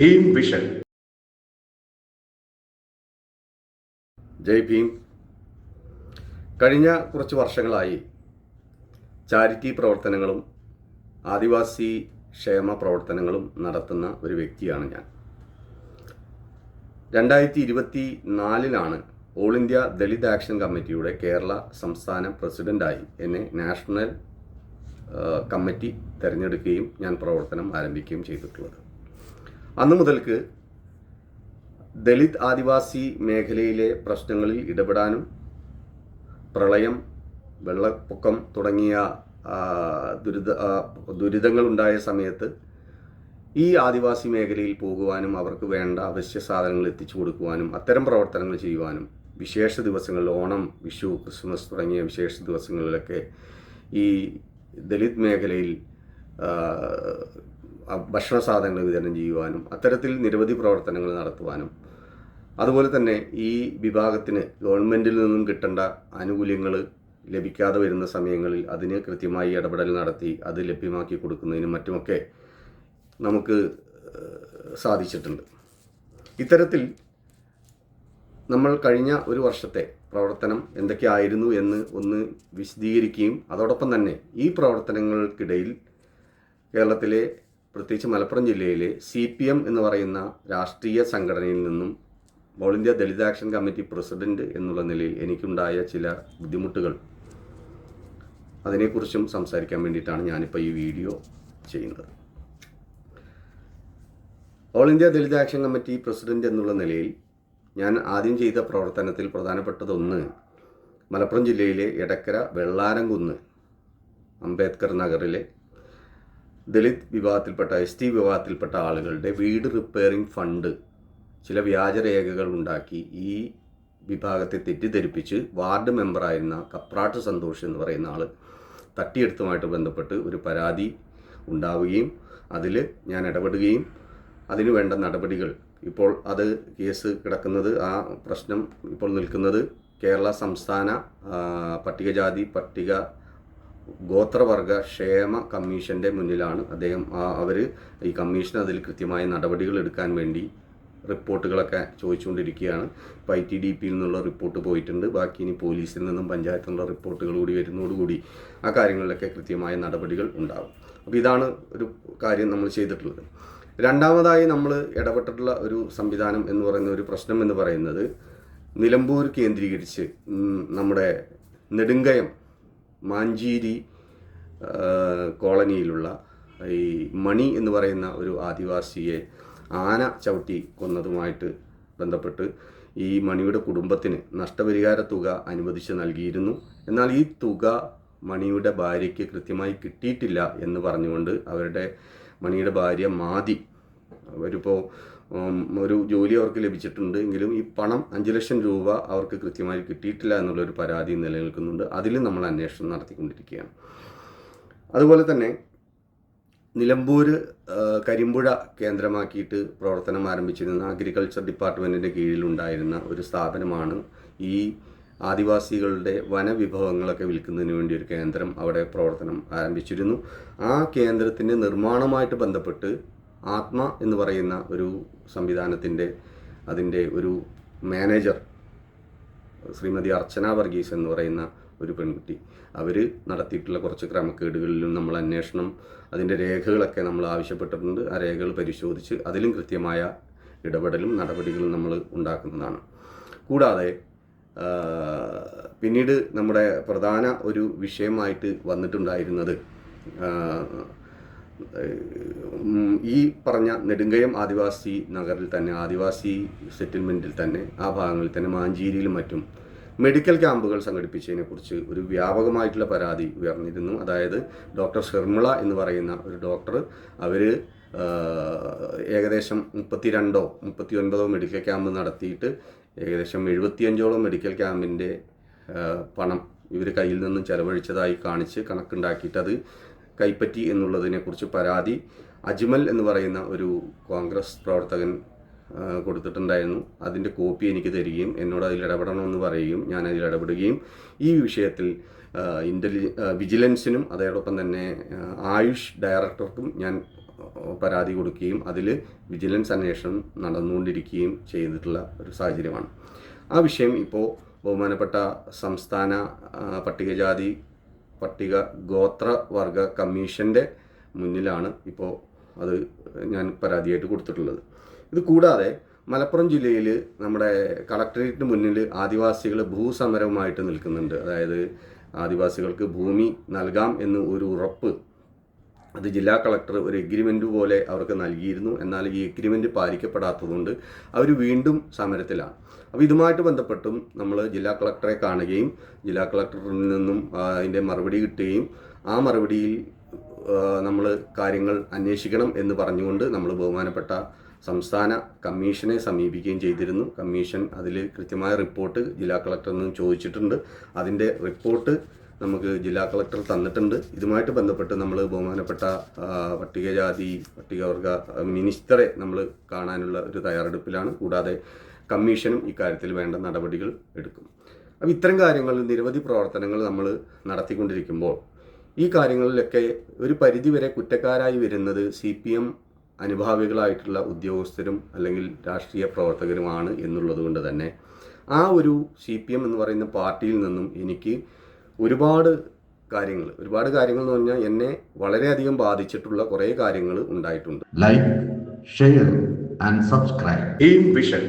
Bhim vision. ജയ് ഭീം. കഴിഞ്ഞ കുറച്ച് വർഷങ്ങളായി ചാരിറ്റി പ്രവർത്തനങ്ങളും ആദിവാസി ക്ഷേമ പ്രവർത്തനങ്ങളും നടത്തുന്ന ഒരു വ്യക്തിയാണ് ഞാൻ. 2024 ഓൾ ഇന്ത്യ ദളിത് ആക്ഷൻ കമ്മിറ്റിയുടെ കേരള സംസ്ഥാന പ്രസിഡന്റായി എന്നെ നാഷണൽ കമ്മിറ്റി തിരഞ്ഞെടുക്കുകയും ഞാൻ പ്രവർത്തനം ആരംഭിക്കുകയും ചെയ്തിട്ടുള്ളത്. അന്നു മുതൽക്ക് ദളിത് ആദിവാസി മേഖലയിലെ പ്രശ്നങ്ങളിൽ ഇടപെടാനും പ്രളയം, വെള്ളപ്പൊക്കം തുടങ്ങിയ ദുരിതങ്ങളുണ്ടായ സമയത്ത് ഈ ആദിവാസി മേഖലയിൽ പോകുവാനും അവർക്ക് വേണ്ട അവശ്യ സാധനങ്ങൾ എത്തിച്ചു കൊടുക്കുവാനും അത്തരം പ്രവർത്തനങ്ങൾ ചെയ്യുവാനും വിശേഷ ദിവസങ്ങളിൽ ഓണം, വിഷു, ക്രിസ്മസ് തുടങ്ങിയ വിശേഷ ദിവസങ്ങളിലൊക്കെ ഈ ദളിത് മേഖലയിൽ ഭക്ഷണ സാധനങ്ങൾ വിതരണം ചെയ്യുവാനും അത്തരത്തിൽ നിരവധി പ്രവർത്തനങ്ങൾ നടത്തുവാനും അതുപോലെ തന്നെ ഈ വിഭാഗത്തിന് ഗവൺമെൻറ്റിൽ നിന്നും കിട്ടേണ്ട ആനുകൂല്യങ്ങൾ ലഭിക്കാതെ വരുന്ന സമയങ്ങളിൽ അതിന് കൃത്യമായി ഇടപെടൽ നടത്തി അത് ലഭ്യമാക്കി കൊടുക്കുന്നതിനും മറ്റുമൊക്കെ നമുക്ക് സാധിച്ചിട്ടുണ്ട്. ഇത്തരത്തിൽ നമ്മൾ കഴിഞ്ഞ ഒരു വർഷത്തെ പ്രവർത്തനം എന്തൊക്കെയായിരുന്നു എന്ന് ഒന്ന് വിശദീകരിക്കുകയും അതോടൊപ്പം തന്നെ ഈ പ്രവർത്തനങ്ങൾക്കിടയിൽ കേരളത്തിലെ പ്രത്യേകിച്ച് മലപ്പുറം ജില്ലയിലെ CPM എന്ന് പറയുന്ന രാഷ്ട്രീയ സംഘടനയിൽ നിന്നും all India Dalit action committee president എന്നുള്ള നിലയിൽ എനിക്കുണ്ടായ ചില ബുദ്ധിമുട്ടുകൾ, അതിനെക്കുറിച്ചും സംസാരിക്കാൻ വേണ്ടിയിട്ടാണ് ഞാനിപ്പോൾ ഈ വീഡിയോ ചെയ്യുന്നത്. All India Dalit action committee president എന്നുള്ള നിലയിൽ ഞാൻ ആദ്യം ചെയ്ത പ്രവർത്തനത്തിൽ പ്രധാനപ്പെട്ടതൊന്ന് മലപ്പുറം ജില്ലയിലെ എടക്കര വെള്ളാരംകുന്ന് അംബേദ്കർ നഗറിലെ ദളിത് വിഭാഗത്തിൽപ്പെട്ട ST വിഭാഗത്തിൽപ്പെട്ട ആളുകളുടെ വീട് റിപ്പയറിംഗ് ഫണ്ട് ചില വ്യാജരേഖകൾ ഉണ്ടാക്കി ഈ വിഭാഗത്തെ തെറ്റിദ്ധരിപ്പിച്ച് വാർഡ് മെമ്പറായിരുന്ന കപ്രാട്ട് സന്തോഷ് എന്ന് പറയുന്ന ആൾ തട്ടിയെടുത്തുമായിട്ട് ബന്ധപ്പെട്ട് ഒരു പരാതി ഉണ്ടാവുകയും അതിൽ ഞാൻ ഇടപെടുകയും അതിനു വേണ്ട നടപടികൾ ഇപ്പോൾ അത് കേസ് കിടക്കുന്നത്, ആ പ്രശ്നം ഇപ്പോൾ നിൽക്കുന്നത് കേരള സംസ്ഥാന പട്ടികജാതി പട്ടിക ഗോത്രവർഗ ക്ഷേമ കമ്മീഷൻ്റെ മുന്നിലാണ്. അവർ ഈ കമ്മീഷൻ അതിൽ കൃത്യമായ നടപടികൾ എടുക്കാൻ വേണ്ടി റിപ്പോർട്ടുകളൊക്കെ ചോദിച്ചുകൊണ്ടിരിക്കുകയാണ്. ഇപ്പോൾ ITDPയിൽ നിന്നുള്ള റിപ്പോർട്ട് പോയിട്ടുണ്ട്. ബാക്കി ഇനി പോലീസിൽ നിന്നും പഞ്ചായത്തിൽ നിന്നുള്ള റിപ്പോർട്ടുകൾ കൂടി വരുന്നതോടുകൂടി ആ കാര്യങ്ങളിലൊക്കെ കൃത്യമായ നടപടികൾ ഉണ്ടാകും. അപ്പോൾ ഇതാണ് ഒരു കാര്യം നമ്മൾ ചെയ്തിട്ടുള്ളത്. രണ്ടാമതായി നമ്മൾ ഇടപെട്ടിട്ടുള്ള ഒരു സംവിധാനം എന്ന് പറയുന്ന ഒരു പ്രശ്നം എന്ന് പറയുന്നത് നിലമ്പൂർ കേന്ദ്രീകരിച്ച് നമ്മുടെ നെടുങ്കയം മാഞ്ചേരി കോളനിയിലുള്ള ഈ മണി എന്ന് പറയുന്ന ഒരു ആദിവാസിയെ ആന ചവിട്ടി കൊന്നതുമായിട്ട് ബന്ധപ്പെട്ട് ഈ മണിയുടെ കുടുംബത്തിന് നഷ്ടപരിഹാര തുക അനുവദിച്ച് നൽകിയിരുന്നു. എന്നാൽ ഈ തുക മണിയുടെ ഭാര്യയ്ക്ക് കൃത്യമായി കിട്ടിയിട്ടില്ല എന്ന് പറഞ്ഞുകൊണ്ട് അവരുടെ മണിയുടെ ഭാര്യ മാതി, അവരിപ്പോൾ ഒരു ജോലി അവർക്ക് ലഭിച്ചിട്ടുണ്ട് എങ്കിലും ഈ പണം 5 ലക്ഷം രൂപ അവർക്ക് കൃത്യമായി കിട്ടിയിട്ടില്ല എന്നുള്ളൊരു പരാതി നിലനിൽക്കുന്നുണ്ട്. അതിൽ നമ്മൾ അന്വേഷണം നടത്തിക്കൊണ്ടിരിക്കുകയാണ്. അതുപോലെ തന്നെ നിലമ്പൂർ കരിമ്പുഴ കേന്ദ്രമാക്കിയിട്ട് പ്രവർത്തനം ആരംഭിച്ചിരുന്ന അഗ്രികൾച്ചർ ഡിപ്പാർട്ട്മെൻറ്റിൻ്റെ കീഴിലുണ്ടായിരുന്ന ഒരു സ്ഥാപനമാണ് ഈ ആദിവാസികളുടെ വനവിഭവങ്ങളൊക്കെ വിൽക്കുന്നതിന് വേണ്ടി ഒരു കേന്ദ്രം അവിടെ പ്രവർത്തനം ആരംഭിച്ചിരുന്നു. ആ കേന്ദ്രത്തിൻ്റെ നിർമ്മാണവുമായിട്ട് ബന്ധപ്പെട്ട് ആത്മ എന്ന് പറയുന്ന ഒരു സംവിധാനത്തിൻ്റെ അതിൻ്റെ ഒരു മാനേജർ ശ്രീമതി അർച്ചന വർഗീസ് എന്ന് പറയുന്ന ഒരു പെൺകുട്ടി, അവർ നടത്തിയിട്ടുള്ള കുറച്ച് ക്രമക്കേടുകളിലും നമ്മൾ അന്വേഷണം, അതിൻ്റെ രേഖകളൊക്കെ നമ്മൾ ആവശ്യപ്പെട്ടിട്ടുണ്ട്. ആ രേഖകൾ പരിശോധിച്ച് അതിലും കൃത്യമായ ഇടപെടലും നടപടികളും നമ്മൾ ഉണ്ടാക്കുന്നതാണ്. കൂടാതെ പിന്നീട് നമ്മുടെ പ്രധാന ഒരു വിഷയമായിട്ട് വന്നിട്ടുണ്ടായിരുന്നത് ഈ പറഞ്ഞ നെടുങ്കയം ആദിവാസി നഗറിൽ തന്നെ, ആദിവാസി സെറ്റിൽമെൻറ്റിൽ തന്നെ, ആ ഭാഗങ്ങളിൽ തന്നെ മാഞ്ചേരിയിലും മറ്റും മെഡിക്കൽ ക്യാമ്പുകൾ സംഘടിപ്പിച്ചതിനെക്കുറിച്ച് ഒരു വ്യാപകമായിട്ടുള്ള പരാതി ഉയർന്നിരുന്നു. അതായത് ഡോക്ടർ ഷർമിള എന്ന് പറയുന്ന ഒരു ഡോക്ടർ, അവർ ഏകദേശം 32 or 39 മെഡിക്കൽ ക്യാമ്പ് നടത്തിയിട്ട് ഏകദേശം 75ഓളം മെഡിക്കൽ ക്യാമ്പിൻ്റെ പണം ഇവർ കയ്യിൽ നിന്നും ചെലവഴിച്ചതായി കാണിച്ച് കണക്കുണ്ടാക്കിയിട്ട് അത് കൈപ്പറ്റി എന്നുള്ളതിനെക്കുറിച്ച് പരാതി അജ്മൽ എന്ന് പറയുന്ന ഒരു കോൺഗ്രസ് പ്രവർത്തകൻ കൊടുത്തിട്ടുണ്ടായിരുന്നു. അതിൻ്റെ കോപ്പി എനിക്ക് തരികയും എന്നോട് അതിൽ ഇടപെടണമെന്ന് പറയുകയും ഞാൻ അതിൽ ഇടപെടുകയും ഈ വിഷയത്തിൽ വിജിലൻസിനും അതോടൊപ്പം തന്നെ ആയുഷ് ഡയറക്ടർക്കും ഞാൻ പരാതി കൊടുക്കുകയും അതിൽ വിജിലൻസ് അന്വേഷണം നടന്നുകൊണ്ടിരിക്കുകയും ചെയ്തിട്ടുള്ള ഒരു സാഹചര്യമാണ്. ആ വിഷയം ഇപ്പോൾ ബഹുമാനപ്പെട്ട സംസ്ഥാന പട്ടികജാതി പട്ടിക ഗോത്രവർഗ കമ്മീഷൻ്റെ മുന്നിലാണ് ഇപ്പോൾ അത് ഞാൻ പരാതിയായിട്ട് കൊടുത്തിട്ടുള്ളത്. ഇത് കൂടാതെ മലപ്പുറം ജില്ലയിൽ നമ്മുടെ കളക്ടറേറ്റിന് മുന്നിൽ ആദിവാസികൾ ഭൂസമരവുമായിട്ട് നിൽക്കുന്നുണ്ട്. അതായത് ആദിവാസികൾക്ക് ഭൂമി നൽകാം എന്ന് ഒരു ഉറപ്പ് അത് ജില്ലാ കളക്ടർ ഒരു എഗ്രിമെൻ്റ് പോലെ അവർക്ക് നൽകിയിരുന്നു. എന്നാൽ ഈ എഗ്രിമെൻ്റ് പാലിക്കപ്പെടാത്തതുകൊണ്ട് അവർ വീണ്ടും സമരത്തിലാണ്. അപ്പോൾ ഇതുമായിട്ട് ബന്ധപ്പെട്ടും നമ്മൾ ജില്ലാ കളക്ടറെ കാണുകയും ജില്ലാ കളക്ടറിൽ നിന്നും അതിൻ്റെ മറുപടി കിട്ടുകയും ആ മറുപടിയിൽ നമ്മൾ കാര്യങ്ങൾ അന്വേഷിക്കണം എന്ന് പറഞ്ഞുകൊണ്ട് നമ്മൾ ബഹുമാനപ്പെട്ട സംസ്ഥാന കമ്മീഷനെ സമീപിക്കുകയും ചെയ്തിരുന്നു. കമ്മീഷൻ അതിൽ കൃത്യമായ റിപ്പോർട്ട് ജില്ലാ കളക്ടറിൽ നിന്നും ചോദിച്ചിട്ടുണ്ട്. അതിൻ്റെ റിപ്പോർട്ട് നമുക്ക് ജില്ലാ കളക്ടർ തന്നിട്ടുണ്ട്. ഇതുമായിട്ട് ബന്ധപ്പെട്ട് നമ്മൾ ബഹുമാനപ്പെട്ട പട്ടികജാതി പട്ടികവർഗ മിനിസ്റ്ററെ നമ്മൾ കാണാനുള്ള ഒരു തയ്യാറെടുപ്പിലാണ്. കൂടാതെ കമ്മീഷനും ഇക്കാര്യത്തിൽ വേണ്ട നടപടികൾ എടുക്കും. അപ്പോൾ ഇത്തരം കാര്യങ്ങൾ നിരവധി പ്രവർത്തനങ്ങൾ നമ്മൾ നടത്തിക്കൊണ്ടിരിക്കുമ്പോൾ ഈ കാര്യങ്ങളിലൊക്കെ ഒരു പരിധിവരെ കുറ്റക്കാരായി വരുന്നത് CPM അനുഭാവികളായിട്ടുള്ള ഉദ്യോഗസ്ഥരും അല്ലെങ്കിൽ രാഷ്ട്രീയ പ്രവർത്തകരുമാണ് എന്നുള്ളത് കൊണ്ട് തന്നെ ആ ഒരു CPM എന്ന് പറയുന്ന പാർട്ടിയിൽ നിന്നും എനിക്ക് ഒരുപാട് കാര്യങ്ങൾ എന്ന് പറഞ്ഞാൽ എന്നെ വളരെയധികം ബാധിച്ചിട്ടുള്ള കുറേ കാര്യങ്ങൾ ഉണ്ടായിട്ടുണ്ട്. Like, share and subscribe. Aim vision